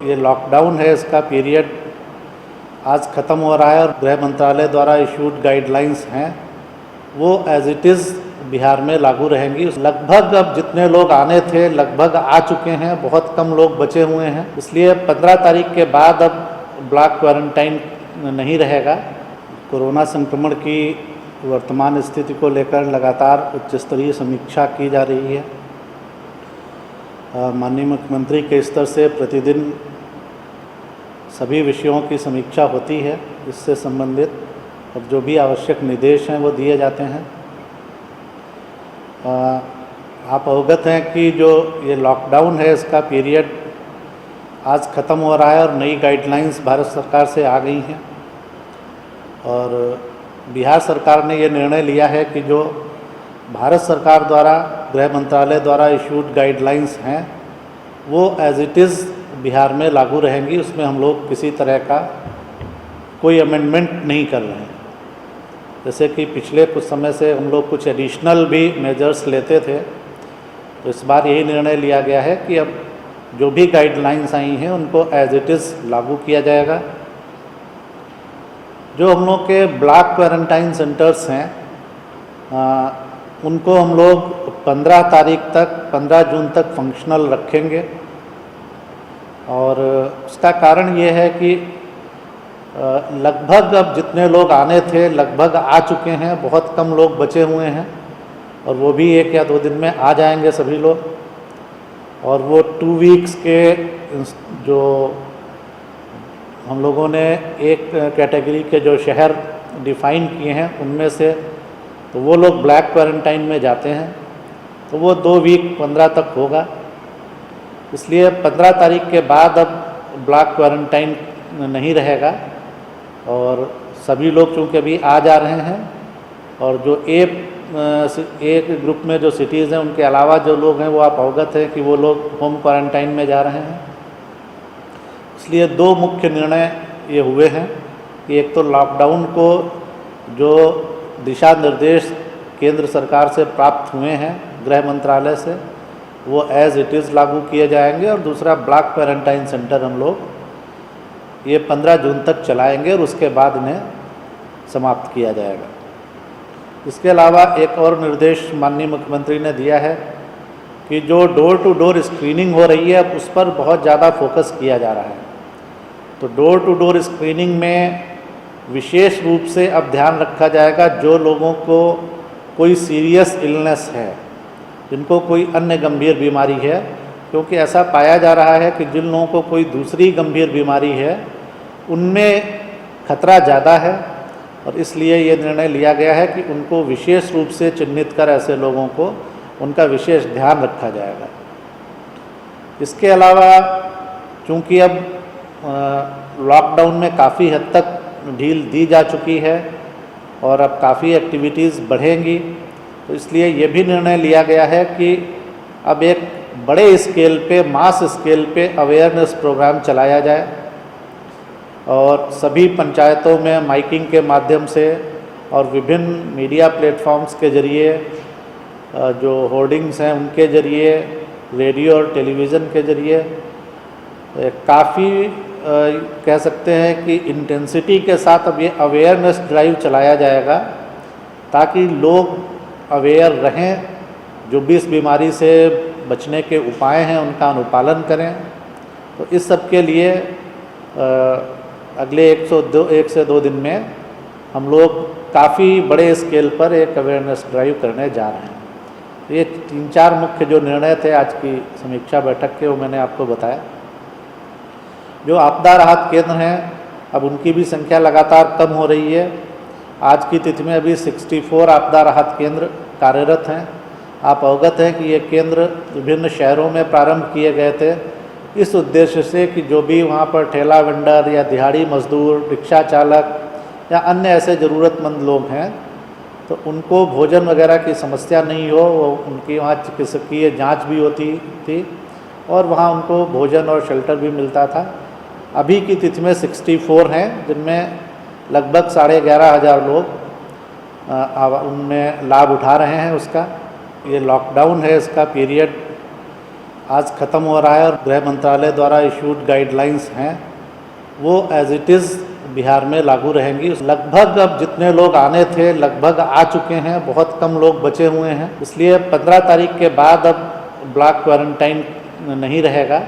ये लॉकडाउन है, इसका पीरियड आज ख़त्म हो रहा है और गृह मंत्रालय द्वारा इशूड गाइडलाइंस हैं वो एज इट इज़ बिहार में लागू रहेंगी। लगभग अब जितने लोग आने थे लगभग आ चुके हैं, बहुत कम लोग बचे हुए हैं, इसलिए 15 तारीख के बाद अब ब्लॉक क्वारंटाइन नहीं रहेगा। कोरोना संक्रमण की वर्तमान स्थिति को लेकर लगातार उच्च स्तरीय समीक्षा की जा रही है। माननीय मुख्यमंत्री के स्तर से प्रतिदिन सभी विषयों की समीक्षा होती है, इससे संबंधित और जो भी आवश्यक निर्देश हैं वो दिए जाते हैं। आप अवगत हैं कि जो ये लॉकडाउन है इसका पीरियड आज ख़त्म हो रहा है और नई गाइडलाइंस भारत सरकार से आ गई हैं और बिहार सरकार ने ये निर्णय लिया है कि जो भारत सरकार द्वारा गृह मंत्रालय द्वारा इशूड गाइडलाइंस हैं वो एज इट इज़ बिहार में लागू रहेंगी। उसमें हम लोग किसी तरह का कोई अमेंडमेंट नहीं कर रहे हैं। जैसे कि पिछले कुछ समय से हम लोग कुछ एडिशनल भी मेजर्स लेते थे, तो इस बार यही निर्णय लिया गया है कि अब जो भी गाइडलाइंस आई हैं उनको एज इट इज़ लागू किया जाएगा। जो हम लोग के ब्लॉक क्वारंटाइन सेंटर्स हैं उनको हम लोग 15 जून तक फंक्शनल रखेंगे और उसका कारण ये है कि लगभग अब जितने लोग आने थे लगभग आ चुके हैं, बहुत कम लोग बचे हुए हैं और वो भी 1 या 2 दिन में आ जाएंगे सभी लोग। और वो 2 वीक्स के जो हम लोगों ने एक कैटेगरी के जो शहर डिफ़ाइन किए हैं उनमें से तो वो लोग ब्लैक क्वारंटाइन में जाते हैं, तो वो 2 वीक 15 तक होगा। इसलिए 15 तारीख के बाद अब ब्लॉक क्वारंटाइन नहीं रहेगा और सभी लोग चूँकि अभी आ जा रहे हैं और जो एक ग्रुप में जो सिटीज़ हैं उनके अलावा जो लोग हैं वो आप अवगत हैं कि वो लोग होम क्वारंटाइन में जा रहे हैं। इसलिए 2 मुख्य निर्णय ये हुए हैं कि एक तो लॉकडाउन को जो दिशा निर्देश केंद्र सरकार से प्राप्त हुए हैं गृह मंत्रालय से वो एज इट इज़ लागू किए जाएंगे और दूसरा ब्लॉक क्वारंटाइन सेंटर हम लोग ये 15 जून तक चलाएंगे और उसके बाद इन्हें समाप्त किया जाएगा। इसके अलावा एक और निर्देश माननीय मुख्यमंत्री ने दिया है कि जो डोर टू डोर स्क्रीनिंग हो रही है उस पर बहुत ज़्यादा फोकस किया जा रहा है। तो डोर टू डोर स्क्रीनिंग में विशेष रूप से अब ध्यान रखा जाएगा जो लोगों को कोई सीरियस इलनेस है, जिनको कोई अन्य गंभीर बीमारी है, क्योंकि ऐसा पाया जा रहा है कि जिन लोगों को कोई दूसरी गंभीर बीमारी है उनमें खतरा ज़्यादा है और इसलिए ये निर्णय लिया गया है कि उनको विशेष रूप से चिन्हित कर ऐसे लोगों को उनका विशेष ध्यान रखा जाएगा। इसके अलावा चूँकि अब लॉकडाउन में काफ़ी हद तक ढील दी जा चुकी है और अब काफ़ी एक्टिविटीज़ बढ़ेंगी, तो इसलिए ये भी निर्णय लिया गया है कि अब एक बड़े स्केल पे, मास स्केल पे अवेयरनेस प्रोग्राम चलाया जाए और सभी पंचायतों में माइकिंग के माध्यम से और विभिन्न मीडिया प्लेटफॉर्म्स के ज़रिए, जो होर्डिंग्स हैं उनके ज़रिए, रेडियो और टेलीविज़न के ज़रिए काफ़ी कह सकते हैं कि इंटेंसिटी के साथ अब ये अवेयरनेस ड्राइव चलाया जाएगा ताकि लोग अवेयर रहें, जो भी इस बीमारी से बचने के उपाय हैं उनका अनुपालन करें। तो इस सब के लिए अगले 1 से 2 दिन में हम लोग काफ़ी बड़े स्केल पर एक अवेयरनेस ड्राइव करने जा रहे हैं। ये 3-4 मुख्य जो निर्णय थे आज की समीक्षा बैठक के वो मैंने आपको बताया। जो आपदा राहत केंद्र हैं अब उनकी भी संख्या लगातार कम हो रही है। आज की तिथि में अभी 64 आपदा राहत केंद्र कार्यरत हैं। आप अवगत हैं कि ये केंद्र विभिन्न शहरों में प्रारंभ किए गए थे इस उद्देश्य से कि जो भी वहाँ पर ठेला वेंडर या दिहाड़ी मजदूर, रिक्शा चालक या अन्य ऐसे ज़रूरतमंद लोग हैं तो उनको भोजन वगैरह की समस्या नहीं हो, वो उनकी वहाँ चिकित्सकीय जाँच भी होती थी और वहाँ उनको भोजन और शेल्टर भी मिलता था। अभी की तिथि में 64 हैं जिनमें लगभग 11,500 लोग उनमें लाभ उठा रहे हैं उसका। ये लॉकडाउन है, इसका पीरियड आज ख़त्म हो रहा है और गृह मंत्रालय द्वारा इशूड गाइडलाइंस हैं वो एज इट इज़ बिहार में लागू रहेंगी। लगभग अब जितने लोग आने थे लगभग आ चुके हैं, बहुत कम लोग बचे हुए हैं, इसलिए 15 तारीख के बाद अब ब्लॉक क्वारंटाइन नहीं रहेगा।